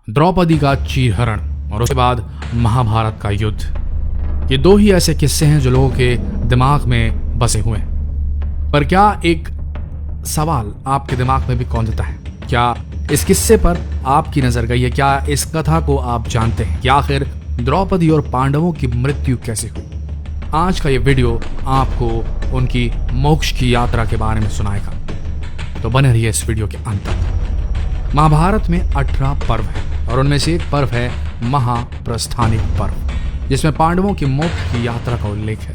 द्रौपदी का चीरहरण और उसके बाद महाभारत का युद्ध। ये दो ही ऐसे किस्से हैं जो लोगों के दिमाग में बसे हुए हैं। पर क्या एक सवाल आपके दिमाग में भी कौंधता है, क्या इस किस्से पर आपकी नजर गई है? क्या इस कथा को आप जानते हैं कि आखिर द्रौपदी और पांडवों की मृत्यु कैसे हुई? आज का ये वीडियो आपको उनकी मोक्ष की यात्रा के बारे में सुनाएगा, तो बने रहिए इस वीडियो के अंत तक। महाभारत में 18 पर्व हैं और उनमें से एक पर्व है महाप्रस्थानिक पर्व, जिसमें पांडवों की मोक्ष की यात्रा का उल्लेख है।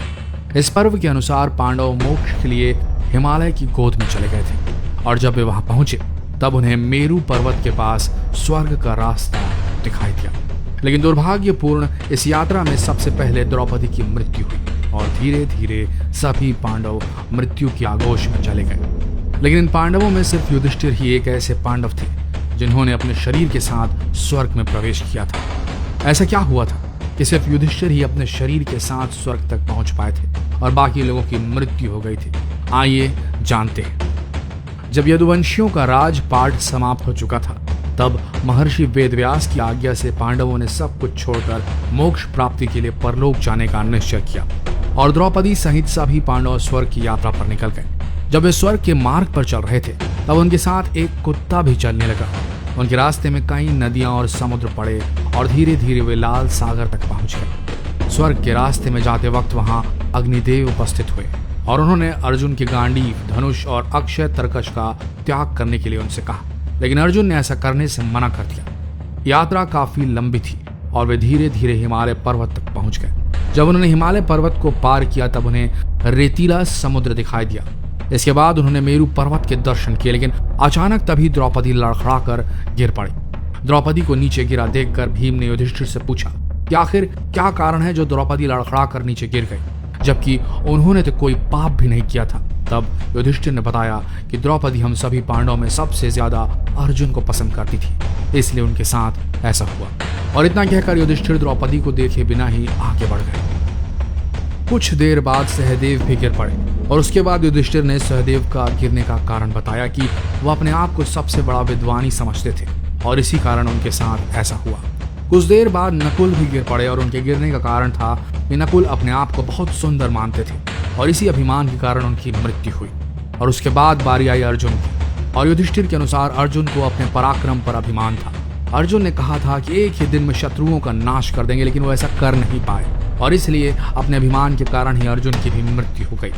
इस पर्व के अनुसार पांडव मोक्ष के लिए हिमालय की गोद में चले गए थे और जब वे वहां पहुंचे तब उन्हें मेरु पर्वत के पास स्वर्ग का रास्ता दिखाई दिया। लेकिन दुर्भाग्यपूर्ण इस यात्रा में सबसे पहले द्रौपदी की मृत्यु हुई और धीरे धीरे सभी पांडव मृत्यु की आगोश में चले गए। लेकिन इन पांडवों में सिर्फ युधिष्ठिर ही एक ऐसे पांडव थे जिन्होंने अपने शरीर के साथ स्वर्ग में प्रवेश किया था। ऐसा क्या हुआ था कि सिर्फ युधिष्ठिर ही अपने शरीर के साथ स्वर्ग तक पहुंच पाए थे और बाकी लोगों की मृत्यु हो गई थी? आइए जानते हैं। जब यदुवंशियों का राजपाट समाप्त हो चुका था तब महर्षि वेदव्यास की आज्ञा से पांडवों ने सब कुछ छोड़कर मोक्ष प्राप्ति के लिए परलोक जाने का निश्चय किया और द्रौपदी सहित सभी पांडव स्वर्ग की यात्रा पर निकल गए। जब वे स्वर्ग के मार्ग पर चल रहे थे तब उनके साथ एक कुत्ता भी चलने लगा। उनके रास्ते में कई नदियां और समुद्र पड़े और धीरे धीरे वे लाल सागर तक पहुंच गए। स्वर्ग के रास्ते में जाते वक्त वहां अग्निदेव उपस्थित हुए और उन्होंने अर्जुन की गांडीव, धनुष और अक्षय तरकश का त्याग करने के लिए उनसे कहा, लेकिन अर्जुन ने ऐसा करने से मना कर दिया। यात्रा काफी लंबी थी और वे धीरे धीरे हिमालय पर्वत तक पहुंच गए। जब उन्होंने हिमालय पर्वत को पार किया तब उन्हें रेतीला समुद्र दिखाई दिया। इसके बाद उन्होंने मेरु पर्वत के दर्शन किए, लेकिन अचानक तभी द्रौपदी लड़खड़ाकर गिर पड़ी। द्रौपदी को नीचे गिरा देखकर भीम ने युधिष्ठिर से पूछा कि आखिर क्या कारण है जो द्रौपदी लड़खड़ाकर नीचे गिर गई, जबकि उन्होंने तो कोई पाप भी नहीं किया था। तब युधिष्ठिर ने बताया कि द्रौपदी हम सभी पांडवों में सबसे ज्यादा अर्जुन को पसंद करती थी, इसलिए उनके साथ ऐसा हुआ। और इतना कहकर युधिष्ठिर द्रौपदी को देखे बिना ही आगे बढ़ गए। कुछ देर बाद सहदेव भी गिर पड़े और उसके बाद युधिष्ठिर ने सहदेव का गिरने का कारण बताया कि वह अपने आप को सबसे बड़ा विद्वानी समझते थे और इसी कारण उनके साथ ऐसा हुआ। कुछ देर बाद नकुल भी गिर पड़े और उनके गिरने का कारण था कि नकुल अपने आप को बहुत सुंदर मानते थे और इसी अभिमान के कारण उनकी मृत्यु हुई। और उसके बाद बारी आई अर्जुन की और युधिष्ठिर के अनुसार अर्जुन को अपने पराक्रम पर अभिमान था। अर्जुन ने कहा था कि एक ही दिन में शत्रुओं का नाश कर देंगे, लेकिन वो ऐसा कर नहीं पाए और इसलिए अपने अभिमान के कारण ही अर्जुन की भी मृत्यु हो गई।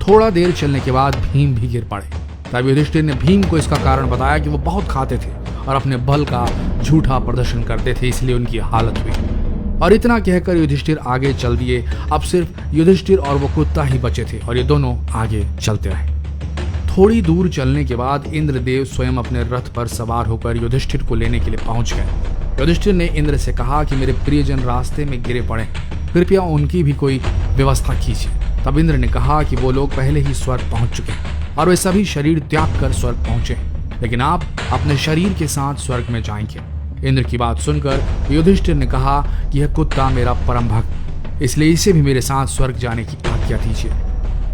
थोड़ा देर चलने के बाद भीम भी गिर पड़े। तब युधिष्ठिर ने भीम को इसका कारण बताया कि वो बहुत खाते थे और अपने बल का झूठा प्रदर्शन करते थे, इसलिए उनकी हालत हुई। और इतना कहकर युधिष्ठिर आगे चल दिए। अब सिर्फ युधिष्ठिर और वो कुत्ता ही बचे थे और ये दोनों आगे चलते रहे। थोड़ी दूर चलने के बाद इंद्रदेव स्वयं अपने रथ पर सवार होकर युधिष्ठिर को लेने के लिए पहुंच गए। युधिष्ठिर ने इंद्र से कहा कि मेरे प्रियजन रास्ते में गिरे पड़े, कृपया उनकी भी कोई व्यवस्था कीजिए। तब इंद्र ने कहा कि वो लोग पहले ही स्वर्ग पहुंच चुके हैं और वे सभी शरीर त्याग कर स्वर्ग पहुंचे, लेकिन आप अपने शरीर के साथ स्वर्ग में जाएंगे। इंद्र की बात सुनकर युधिष्ठिर ने कहा कि यह कुत्ता मेरा परम भक्त, इसलिए इसे भी मेरे साथ स्वर्ग जाने की आज्ञा दीजिए।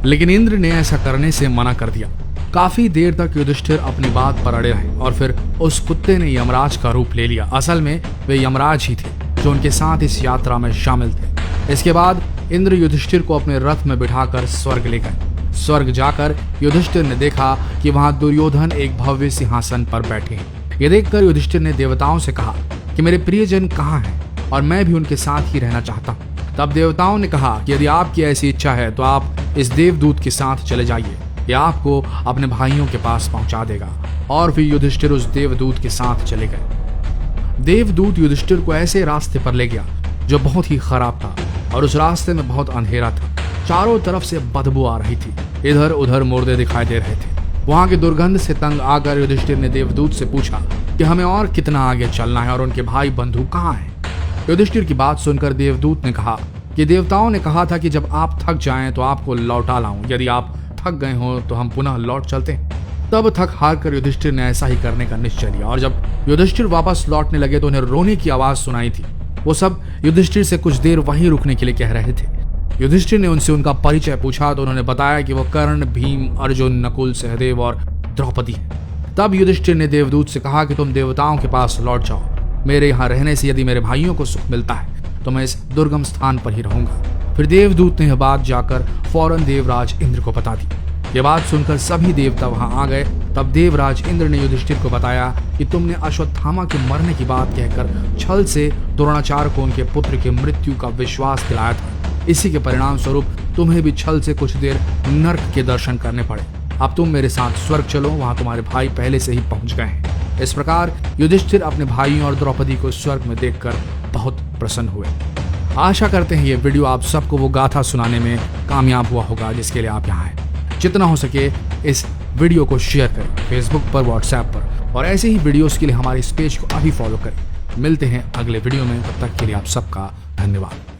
लेकिन इंद्र ने ऐसा करने से मना कर दिया। काफी देर तक युधिष्ठिर अपनी बात पर अड़े रहे और फिर उस कुत्ते ने यमराज का रूप ले लिया। असल में वे यमराज ही थे जो उनके साथ इस यात्रा में शामिल थे। इसके बाद इंद्र युधिष्ठिर को अपने रथ में बिठाकर स्वर्ग ले गए। स्वर्ग जाकर युधिष्ठिर ने देखा कि वहां दुर्योधन एक भव्य सिंहासन पर बैठे हैं। ये देखकर युधिष्ठिर ने देवताओं से कहा कि मेरे प्रियजन कहाँ हैं और मैं भी उनके साथ ही रहना चाहता हूँ। तब देवताओं ने कहा कि यदि आपकी ऐसी इच्छा है तो आप इस देवदूत के साथ चले जाइए, यह आपको अपने भाइयों के पास पहुंचा देगा। और फिर युधिष्ठिर उस देवदूत के साथ चले गए। देवदूत युधिष्ठिर को ऐसे रास्ते पर ले गया जो बहुत ही खराब था और उस रास्ते में बहुत अंधेरा था। चारों तरफ से बदबू आ रही थी, इधर उधर मुर्दे दिखाई दे रहे थे। वहां की दुर्गंध से तंग आकर युधिष्ठिर ने देवदूत से पूछा कि हमें और कितना आगे चलना है और उनके भाई बंधु कहाँ हैं। युधिष्ठिर की बात सुनकर देवदूत ने कहा कि देवताओं ने कहा था कि जब आप थक जाएं तो आपको लौटा लाऊं, यदि आप थक गए हो तो हम पुनः लौट चलते हैं। तब थक हार कर युधिष्ठिर ने ऐसा ही करने का निश्चय लिया और जब युधिष्ठिर वापस लौटने लगे तो उन्हें रोने की आवाज सुनाई थी। वो सब युधिष्ठिर से कुछ देर वहीं रुकने के लिए कह रहे थे। युधिष्ठिर ने उनसे उनका परिचय पूछा तो उन्होंने बताया कि वो कर्ण, भीम, अर्जुन, नकुल, सहदेव और द्रौपदी है। तब युधिष्ठिर ने देवदूत से कहा कि तुम देवताओं के पास लौट जाओ मेरे यहाँ रहने से यदि मेरे भाइयों को सुख मिलता है तो मैं इस दुर्गम स्थान पर ही रहूंगा। फिर देवदूत ने यह बात जाकर फौरन देवराज इंद्र को बता दी। यह बात सुनकर सभी देवता वहां आ गए। तब देवराज इंद्र ने युधिष्ठिर को बताया कि तुमने अश्वत्थामा के मरने की बात कहकर छल से द्रोणाचार्य को उनके पुत्र की मृत्यु का विश्वास दिलाया था। इसी के परिणाम स्वरूप तुम्हें भी छल से कुछ देर नर्क के दर्शन करने पड़े। अब तुम मेरे साथ स्वर्ग चलो, वहां तुम्हारे भाई पहले से ही पहुंच गए हैं। इस प्रकार युधिष्ठिर अपने भाइयों और द्रौपदी को स्वर्ग में देखकर बहुत प्रसन्न हुए। आशा करते हैं ये वीडियो आप सबको वो गाथा सुनाने में कामयाब हुआ होगा जिसके लिए आप यहाँ हैं। जितना हो सके इस वीडियो को शेयर करें फेसबुक पर, व्हाट्सएप पर, और ऐसे ही वीडियोस के लिए हमारे इस पेज को अभी फॉलो करें। मिलते हैं अगले वीडियो में, तब तक के लिए आप सबका धन्यवाद।